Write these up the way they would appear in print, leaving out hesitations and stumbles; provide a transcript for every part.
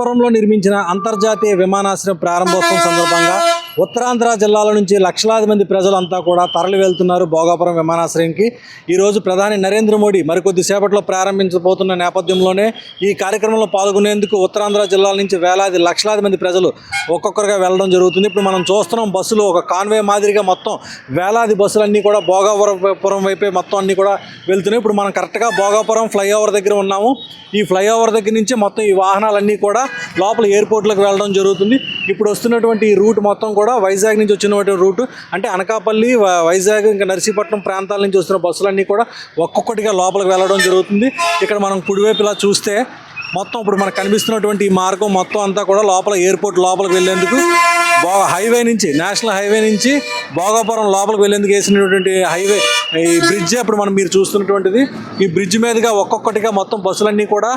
భోగాపురంలో నిర్మించిన అంతర్జాతీయ విమానాశ్రయం ప్రారంభోత్సవం సందర్భంగా ఉత్తరాంధ్ర జిల్లాల నుంచి లక్షలాది మంది ప్రజలంతా కూడా తరలి వెళ్తున్నారు భోగాపురం విమానాశ్రయంకి. ఈరోజు ప్రధాని నరేంద్ర మోడీ మరికొద్ది సేపట్లో ప్రారంభించబోతున్న నేపథ్యంలోనే ఈ కార్యక్రమంలో పాల్గొనేందుకు ఉత్తరాంధ్ర జిల్లాల నుంచి లక్షలాది మంది ప్రజలు ఒక్కొక్కరుగా వెళ్ళడం జరుగుతుంది. ఇప్పుడు మనం చూస్తున్నాం బస్సులు ఒక కాన్వే మాదిరిగా మొత్తం వేలాది బస్సులన్నీ కూడా భోగాపురం వైపే మొత్తం అన్నీ కూడా వెళ్తున్నాయి. ఇప్పుడు మనం కరెక్ట్గా భోగాపురం ఫ్లైఓవర్ దగ్గర ఉన్నాము. ఈ ఫ్లైఓవర్ దగ్గర నుంచి మొత్తం ఈ వాహనాలన్నీ కూడా లోపల ఎయిర్పోర్ట్లోకి వెళ్ళడం జరుగుతుంది. ఇప్పుడు వస్తున్నటువంటి ఈ రూట్ మొత్తం కూడా వైజాగ్ నుంచి వచ్చినటువంటి రూటు, అంటే అనకాపల్లి, వైజాగ్, ఇంకా నర్సీపట్నం ప్రాంతాల నుంచి వస్తున్న బస్సులన్నీ కూడా ఒక్కొక్కటిగా లోపలికి వెళ్ళడం జరుగుతుంది. ఇక్కడ మనం కుడివైపు ఇలా చూస్తే మొత్తం ఇప్పుడు మనకు కనిపిస్తున్నటువంటి ఈ మార్గం మొత్తం అంతా కూడా లోపల ఎయిర్పోర్ట్ లోపలికి వెళ్ళేందుకు హైవే నుంచి, నేషనల్ హైవే నుంచి భోగాపురం లోపలికి వెళ్ళేందుకు వేసినటువంటి హైవే ఈ బ్రిడ్జ్ ఇప్పుడు మీరు చూస్తున్నటువంటిది. ఈ బ్రిడ్జ్ మీదుగా ఒక్కొక్కటిగా మొత్తం బస్సులన్నీ కూడా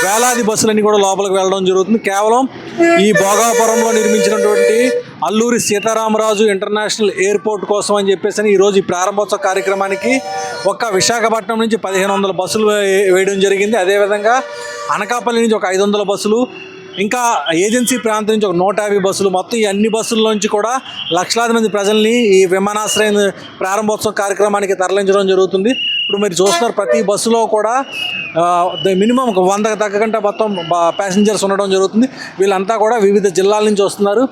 వేలాది బస్సులన్నీ కూడా లోపలికి వెళ్ళడం జరుగుతుంది. కేవలం ఈ భోగాపురంలో నిర్మించినటువంటి అల్లూరి సీతారామరాజు ఇంటర్నేషనల్ ఎయిర్పోర్ట్ కోసం అని చెప్పేసి ఈరోజు ఈ ప్రారంభోత్సవ కార్యక్రమానికి విశాఖపట్నం నుంచి 1500 బస్సులు వేయడం జరిగింది. అదేవిధంగా అనకాపల్లి నుంచి 500 బస్సులు, ఇంకా ఏజెన్సీ ప్రాంతం నుంచి 150 బస్సులు, మొత్తం ఈ అన్ని బస్సుల్లోంచి కూడా లక్షలాది మంది ప్రజల్ని ఈ విమానాశ్రయం ప్రారంభోత్సవ కార్యక్రమానికి తరలించడం జరుగుతుంది. ఇప్పుడు మీరు చూస్తున్నారు ప్రతి బస్సులో కూడా మినిమం 100 తగ్గకుండా మొత్తం ప్యాసింజర్స్ ఉండడం జరుగుతుంది. వీళ్ళంతా కూడా వివిధ జిల్లాల నుంచి వస్తున్నారు.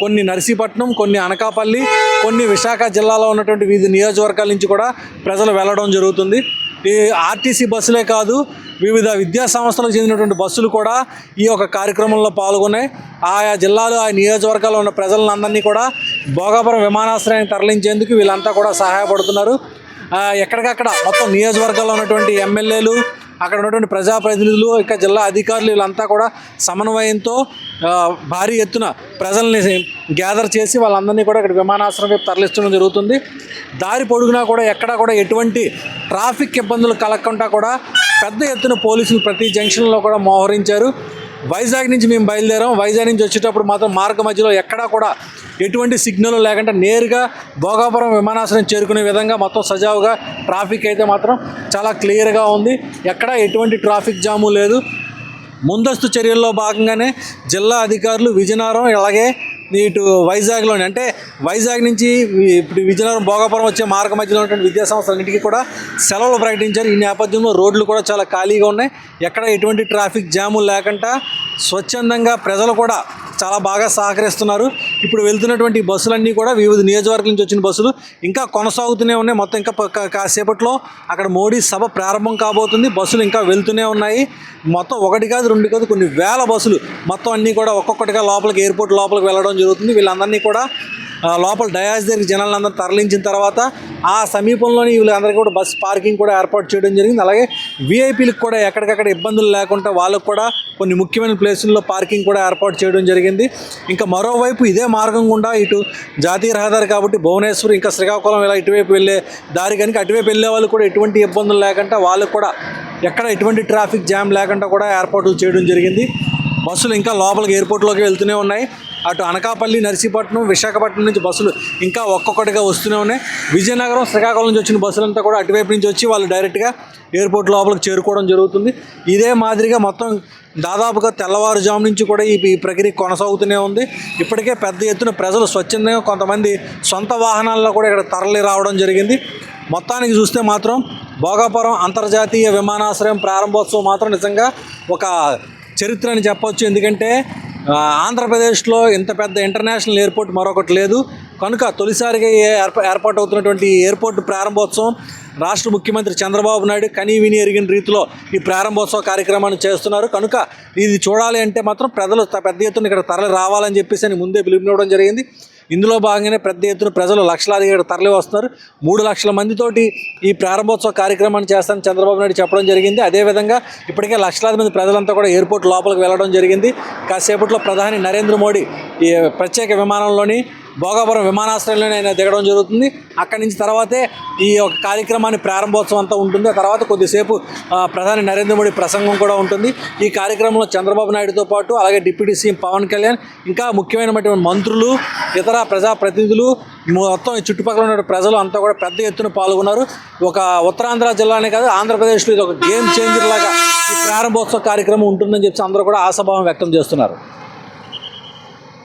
కొన్ని నర్సీపట్నం, కొన్ని అనకాపల్లి, కొన్ని విశాఖ జిల్లాలో ఉన్నటువంటి వివిధ నియోజకవర్గాల నుంచి కూడా ప్రజలు వెళ్ళడం జరుగుతుంది. ఈ ఆర్టీసీ బస్సులే కాదు, వివిధ విద్యా సంస్థలకు చెందినటువంటి బస్సులు కూడా ఈ యొక్క కార్యక్రమంలో పాల్గొన్నాయి. ఆయా జిల్లాలు, ఆ నియోజకవర్గాల్లో ఉన్న ప్రజలందరినీ కూడా భోగాపురం విమానాశ్రయానికి తరలించేందుకు వీళ్ళంతా కూడా సహాయపడుతున్నారు. ఎక్కడికక్కడ మొత్తం నియోజకవర్గాల్లో ఉన్నటువంటి ఎమ్మెల్యేలు, అక్కడ ఉన్నటువంటి ప్రజాప్రతినిధులు, ఇక జిల్లా అధికారులు వీళ్ళంతా కూడా సమన్వయంతో భారీ ఎత్తున ప్రజల్ని గ్యాదర్ చేసి వాళ్ళందరినీ కూడా ఇక్కడ విమానాశ్రయం వైపు తరలించడం జరుగుతుంది. దారి పొడుగునా కూడా ఎక్కడా కూడా ఎటువంటి ట్రాఫిక్ ఇబ్బందులు కలగకుండా కూడా పెద్ద ఎత్తున పోలీసులు ప్రతి జంక్షన్లో కూడా మోహరించారు. వైజాగ్ నుంచి మేము బయలుదేరాం. వైజాగ్ నుంచి వచ్చేటప్పుడు మాత్రం మార్గ మధ్యలో ఎక్కడా కూడా ఎటువంటి సిగ్నల్ లేకుండా నేరుగా భోగాపురం విమానాశ్రయం చేరుకునే విధంగా మొత్తం సజావుగా ట్రాఫిక్ అయితే మాత్రం చాలా క్లియర్గా ఉంది. ఎక్కడా ఎటువంటి ట్రాఫిక్ జాము లేదు. ముందస్తు చర్యల్లో భాగంగానే జిల్లా అధికారులు విజయనగరం, అలాగే ఇటు వైజాగ్లోని, అంటే వైజాగ్ నుంచి ఇప్పుడు విజయనగరం భోగాపురం వచ్చే మార్గ మధ్యలో ఉన్నటువంటి విద్యాసంస్థలన్నింటికీ కూడా సెలవులు ప్రకటించారు. ఈ నేపథ్యంలో రోడ్లు కూడా చాలా ఖాళీగా ఉన్నాయి. ఎక్కడ ఎటువంటి ట్రాఫిక్ జాములు లేకుండా స్వచ్ఛందంగా ప్రజలు కూడా చాలా బాగా సహకరిస్తున్నారు. ఇప్పుడు వెళ్తున్నటువంటి బస్సులన్నీ కూడా వివిధ నియోజకవర్గాల నుంచి వచ్చిన బస్సులు ఇంకా కొనసాగుతూనే ఉన్నాయి. మొత్తం ఇంకా కాసేపట్లో అక్కడ మోడీ సభ ప్రారంభం కాబోతుంది. బస్సులు ఇంకా వెళ్తూనే ఉన్నాయి. మొత్తం 1 కాదు 2 కాదు కొన్ని వేల బస్సులు మొత్తం అన్నీ కూడా ఒక్కొక్కటిగా లోపలికి, ఎయిర్పోర్ట్ లోపలికి వెళ్ళడం జరుగుతుంది. వీళ్ళందరినీ కూడా లోపల డయాస్ దగ్గరికి జనాలందరూ తరలించిన తర్వాత ఆ సమీపంలోని వీళ్ళందరికీ కూడా బస్ పార్కింగ్ కూడా ఏర్పాటు చేయడం జరిగింది. అలాగే వీఐపీలకు కూడా ఎక్కడికక్కడ ఇబ్బందులు లేకుండా వాళ్ళకు కూడా కొన్ని ముఖ్యమైన ప్లేసుల్లో పార్కింగ్ కూడా ఏర్పాటు చేయడం జరిగింది. ఇంకా మరోవైపు ఇదే మార్గం గుండా ఇటు జాతీయ రహదారి కాబట్టి భువనేశ్వర్, ఇంకా శ్రీకాకుళం ఇలా ఇటువైపు వెళ్ళే దారి కనుక అటువైపు వెళ్ళే వాళ్ళు కూడా ఎటువంటి ఇబ్బందులు లేకుండా వాళ్ళకు కూడా ఎక్కడ ఎటువంటి ట్రాఫిక్ జామ్ లేకుండా కూడా ఏర్పాట్లు చేయడం జరిగింది. బస్సులు ఇంకా లోపలికి ఎయిర్పోర్ట్లోకి వెళ్తూనే ఉన్నాయి. అటు అనకాపల్లి, నర్సీపట్నం, విశాఖపట్నం నుంచి బస్సులు ఇంకా ఒక్కొక్కటిగా వస్తూనే ఉన్నాయి. విజయనగరం, శ్రీకాకుళం నుంచి వచ్చిన బస్సులంతా కూడా అటువైపు నుంచి వచ్చి వాళ్ళు డైరెక్ట్గా ఎయిర్పోర్ట్ లోపలికి చేరుకోవడం జరుగుతుంది. ఇదే మాదిరిగా మొత్తం దాదాపుగా తెల్లవారుజాము నుంచి కూడా ఈ ప్రక్రియ కొనసాగుతూనే ఉంది. ఇప్పటికే పెద్ద ఎత్తున ప్రజలు స్వచ్ఛందంగా కొంతమంది సొంత వాహనాల్లో కూడా ఇక్కడ తరలి రావడం జరిగింది. మొత్తానికి చూస్తే మాత్రం భోగాపురం అంతర్జాతీయ విమానాశ్రయం ప్రారంభోత్సవం మాత్రం నిజంగా ఒక చరిత్ర అని చెప్పవచ్చు. ఎందుకంటే ఆంధ్రప్రదేశ్లో ఇంత పెద్ద ఇంటర్నేషనల్ ఎయిర్పోర్ట్ మరొకటి లేదు కనుక తొలిసారిగా ఏర్పాటు అవుతున్నటువంటి ఎయిర్పోర్ట్ ప్రారంభోత్సవం రాష్ట్ర ముఖ్యమంత్రి చంద్రబాబు నాయుడు కనీవిని ఎరిగిన రీతిలో ఈ ప్రారంభోత్సవ కార్యక్రమాన్ని చేస్తున్నారు. కనుక ఇది చూడాలి అంటే మాత్రం ప్రజలు పెద్ద ఎత్తున ఇక్కడ తరలి రావాలని చెప్పేసి ముందే పిలుపునివ్వడం జరిగింది. ఇందులో భాగంగానే పెద్ద ఎత్తున ప్రజలు లక్షలాదిగా ఇక్కడ తరలి వస్తున్నారు. 3 లక్షల మందితోటి ఈ ప్రారంభోత్సవ కార్యక్రమాన్ని చేస్తానని చంద్రబాబు నాయుడు చెప్పడం జరిగింది. అదేవిధంగా ఇప్పటికే లక్షలాది మంది ప్రజలంతా కూడా ఎయిర్పోర్ట్ లోపలికి వెళ్ళడం జరిగింది. కాసేపట్లో ప్రధాని నరేంద్ర మోడీ ఈ ప్రత్యేక విమానంలోని భోగాపురం విమానాశ్రయంలోనే ఆయన దిగడం జరుగుతుంది. అక్కడి నుంచి తర్వాతే ఈ యొక్క కార్యక్రమాన్ని ప్రారంభోత్సవం అంతా ఉంటుంది. ఆ తర్వాత కొద్దిసేపు ప్రధాని నరేంద్ర మోడీ ప్రసంగం కూడా ఉంటుంది. ఈ కార్యక్రమంలో చంద్రబాబు నాయుడుతో పాటు అలాగే డిప్యూటీ సీఎం పవన్ కళ్యాణ్, ఇంకా ముఖ్యమైనటువంటి మంత్రులు, ఇతర ప్రజాప్రతినిధులు, మొత్తం ఈ చుట్టుపక్కల ఉన్న ప్రజలు అంతా కూడా పెద్ద ఎత్తున పాల్గొన్నారు. ఒక ఉత్తరాంధ్ర జిల్లానే కాదు, ఆంధ్రప్రదేశ్లో ఇది ఒక గేమ్ చేంజర్ లాగా ఈ ప్రారంభోత్సవ కార్యక్రమం ఉంటుందని చెప్పి అందరూ కూడా ఆశాభావం వ్యక్తం చేస్తున్నారు.